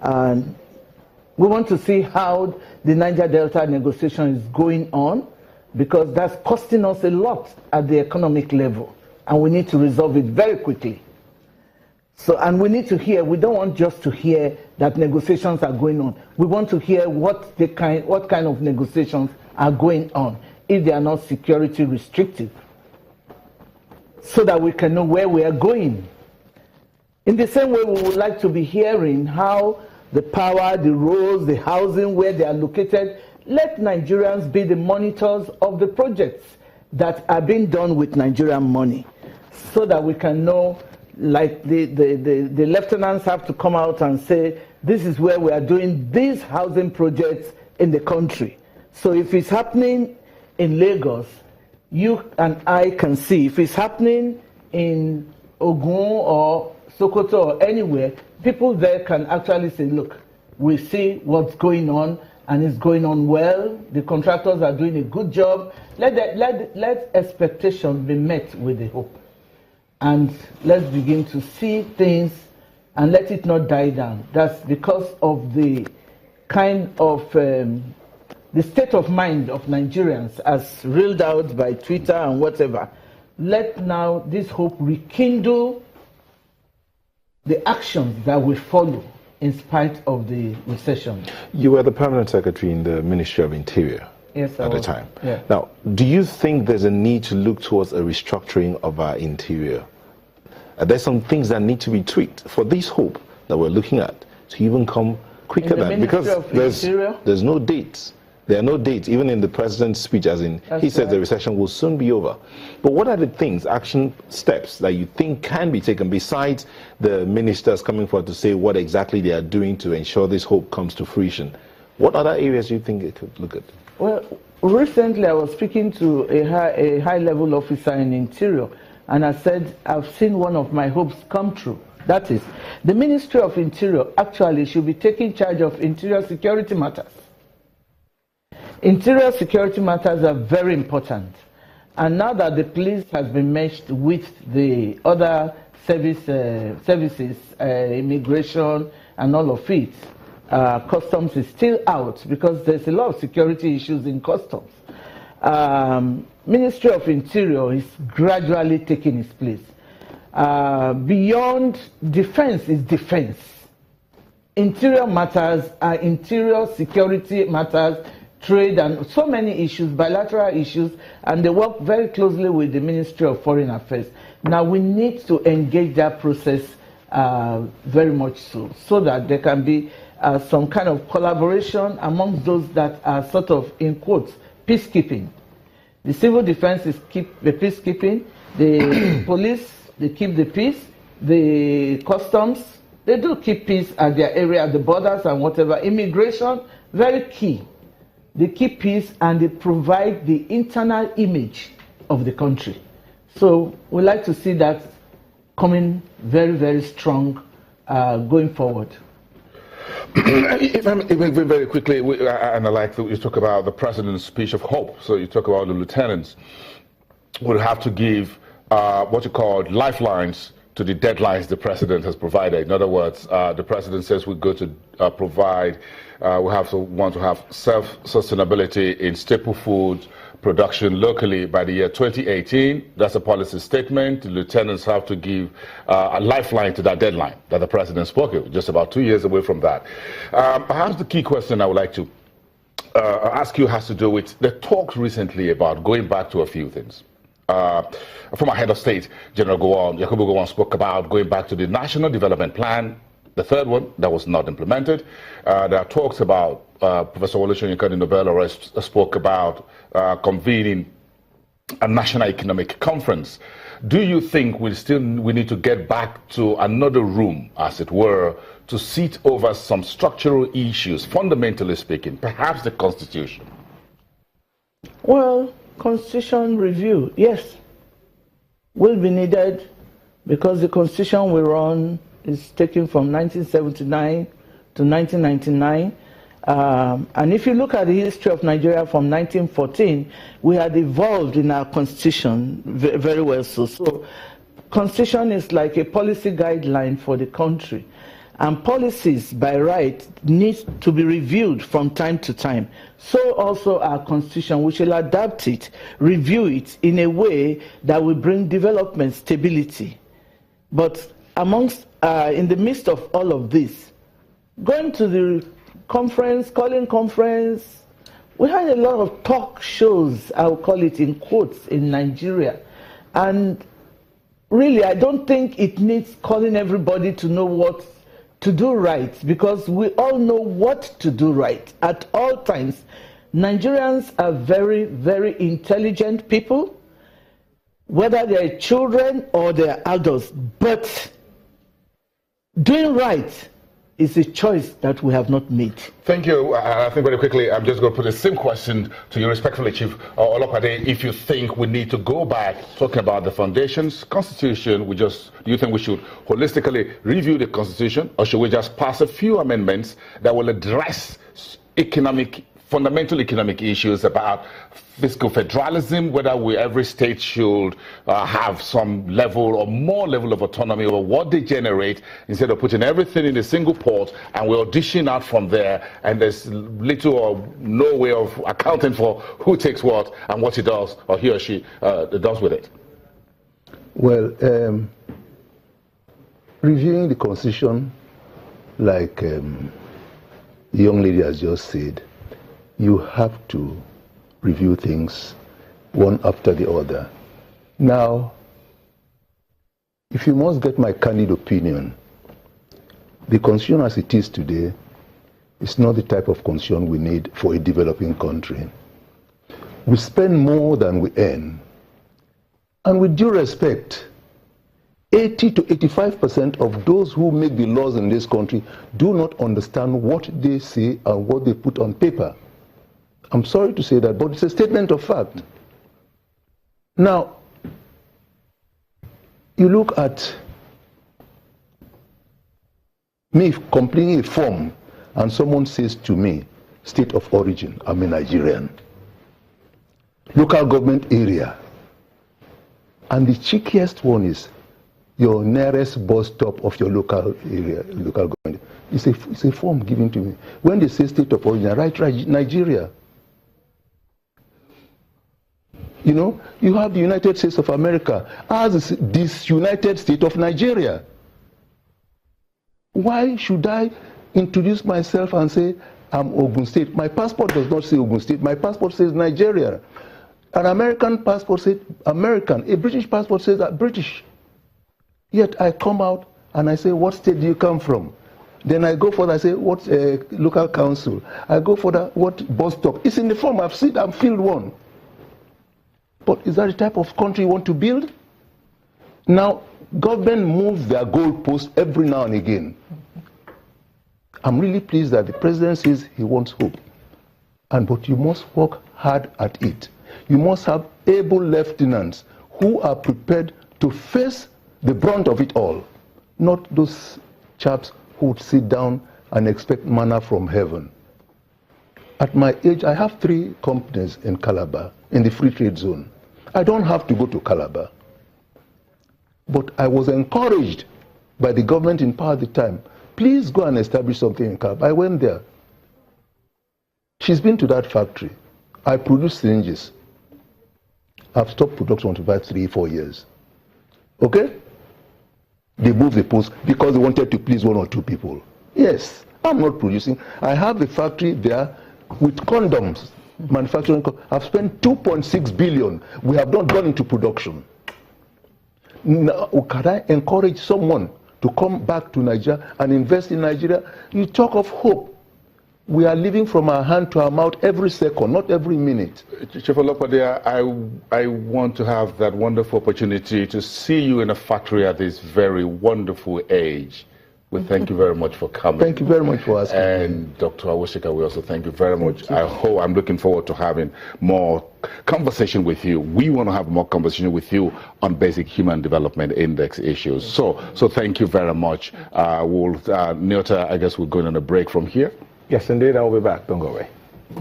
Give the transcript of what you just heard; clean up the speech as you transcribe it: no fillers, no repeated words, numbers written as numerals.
And we want to see how the Niger Delta negotiation is going on, because that's costing us a lot at the economic level, and we need to resolve it very quickly. So, and we need to hear, we don't want just to hear that negotiations are going on. We want to hear what kind of negotiations are going on, if they are not security restrictive, so that we can know where we are going. In the same way, we would like to be hearing how the power, the roads, the housing, where they are located. Let Nigerians be the monitors of the projects that are being done with Nigerian money, so that we can know. Like the lieutenants have to come out and say, this is where we are doing these housing projects in the country. So if it's happening in Lagos, you and I can see. If it's happening in Ogun or Sokoto or anywhere, people there can actually say, look, we see what's going on, and it's going on well. The contractors are doing a good job. Let expectations be met with the hope. And let's begin to see things and let it not die down. That's because of the kind of the state of mind of Nigerians as reeled out by Twitter and whatever. Let now this hope rekindle the actions that will follow in spite of the recession. You were the permanent secretary in the Ministry of Interior. Yes, at the time. Yeah. Now, do you think there's a need to look towards a restructuring of our interior? There's some things that need to be tweaked for this hope that we're looking at to even come quicker than, because there's no dates. There are no dates, even in the president's speech, as in he says the recession will soon be over. But what are the things, action steps that you think can be taken besides the ministers coming forward to say what exactly they are doing to ensure this hope comes to fruition? What other areas do you think they could look at? Well, recently I was speaking to a high-level officer in Interior, and I said, I've seen one of my hopes come true. That is, the Ministry of Interior actually should be taking charge of interior security matters. Interior security matters are very important. And now that the police has been meshed with the other services, immigration and all of it, customs is still out because there's a lot of security issues in customs. Ministry of Interior is gradually taking its place. Beyond defense is defense. Interior matters are interior security matters, trade and so many issues, bilateral issues, and they work very closely with the Ministry of Foreign Affairs. Now we need to engage that process very much so that there can be some kind of collaboration amongst those that are sort of, in quotes, peacekeeping. The civil defense is keep the peacekeeping, the police, they keep the peace, the customs, they do keep peace at their area, at the borders and whatever. Immigration, very key. They keep peace and they provide the internal image of the country. So we like to see that coming very, very strong going forward. Very quickly, and I like that you talk about the president's speech of hope. So you talk about the lieutenants will have to give what you call lifelines to the deadlines the president has provided. In other words, the president says we're going to provide, we want to have self-sustainability in staple food production locally by the year 2018. That's a policy statement. The lieutenants have to give a lifeline to that deadline that the president spoke of, just about 2 years away from that. Perhaps the key question I would like to ask you has to do with the talks recently about going back to a few things. Former head of state, General Yakubu Gowon, spoke about going back to the National Development Plan, the third one that was not implemented. There are talks about, Professor Wole Soyinka, the Nobel laureate, spoke about convening a national economic conference. Do you think we need to get back to another room, as it were, to sit over some structural issues, fundamentally speaking, perhaps the Constitution? Well, Constitution review, yes, will be needed because the Constitution we run is taken from 1979 to 1999. And if you look at the history of Nigeria from 1914, we had evolved in our Constitution very well. So Constitution is like a policy guideline for the country. And policies, by right, need to be reviewed from time to time. So also our constitution, we shall adapt it, review it in a way that will bring development, stability. But amongst, in the midst of all of this, going to the conference, calling conference, we had a lot of talk shows, I'll call it in quotes, in Nigeria. And really, I don't think it needs calling everybody to know what to do right, because we all know what to do right at all times. Nigerians are very, very intelligent people, whether they're children or they're adults, but doing right is a choice that we have not made. Thank you. I think very quickly, I'm just going to put the same question to you respectfully, Chief Olopade. If you think we need to go back talking about the foundation's constitution, do you think we should holistically review the constitution, or should we just pass a few amendments that will address fundamental economic issues about fiscal federalism, whether every state should have some level or more level of autonomy over what they generate, instead of putting everything in a single pot and we're auditioning out from there, and there's little or no way of accounting for who takes what and what he does, or he or she does with it? Well, reviewing the constitution, like the young lady has just said, you have to review things one after the other. Now, if you must get my candid opinion, the constitution as it is today is not the type of constitution we need for a developing country. We spend more than we earn. And with due respect, 80 to 85% of those who make the laws in this country do not understand what they say and what they put on paper. I'm sorry to say that, but it's a statement of fact. Now, you look at me completing a form and someone says to me, state of origin, I'm a Nigerian. Local government area. And the cheekiest one is your nearest bus stop of your local area, local government. It's a form given to me. When they say state of origin, I write Nigeria. You know, you have the United States of America as this United States of Nigeria. Why should I introduce myself and say I'm Ogun State? My passport does not say Ogun State. My passport says Nigeria. An American passport says American. A British passport says that British. Yet I come out and I say, what state do you come from? Then I go for that, I say, what local council? I go for that, what bus stop? It's in the form, I've seen, I'm filled one. But is that the type of country you want to build? Now, government moves their goalposts every now and again. I'm really pleased that the president says he wants hope. But you must work hard at it. You must have able lieutenants who are prepared to face the brunt of it all. Not those chaps who would sit down and expect manna from heaven. At my age, I have 3 companies in Calabar, in the free trade zone. I don't have to go to Calabar. But I was encouraged by the government in power at the time. Please go and establish something in Calabar. I went there. She's been to that factory. I produce syringes. I've stopped production for about 3-4 years. Okay? They moved the post because they wanted to please 1 or 2 people. Yes, I'm not producing. I have a factory there with condoms. Manufacturing. I've spent 2.6 billion. We have not gone into production. Now, can I encourage someone to come back to Nigeria and invest in Nigeria? You talk of hope. We are living from our hand to our mouth every second, not every minute. Chief Olopade, I want to have that wonderful opportunity to see you in a factory at this very wonderful age. We thank you very much for coming. Thank you very much for asking. And Dr. Awosika, we also thank you very much. I'm looking forward to having more conversation with you. We want to have more conversation with you on basic human development index issues. So thank you very much. Nyota, I guess we're going on a break from here. Yes, indeed. I'll be back. Don't go away.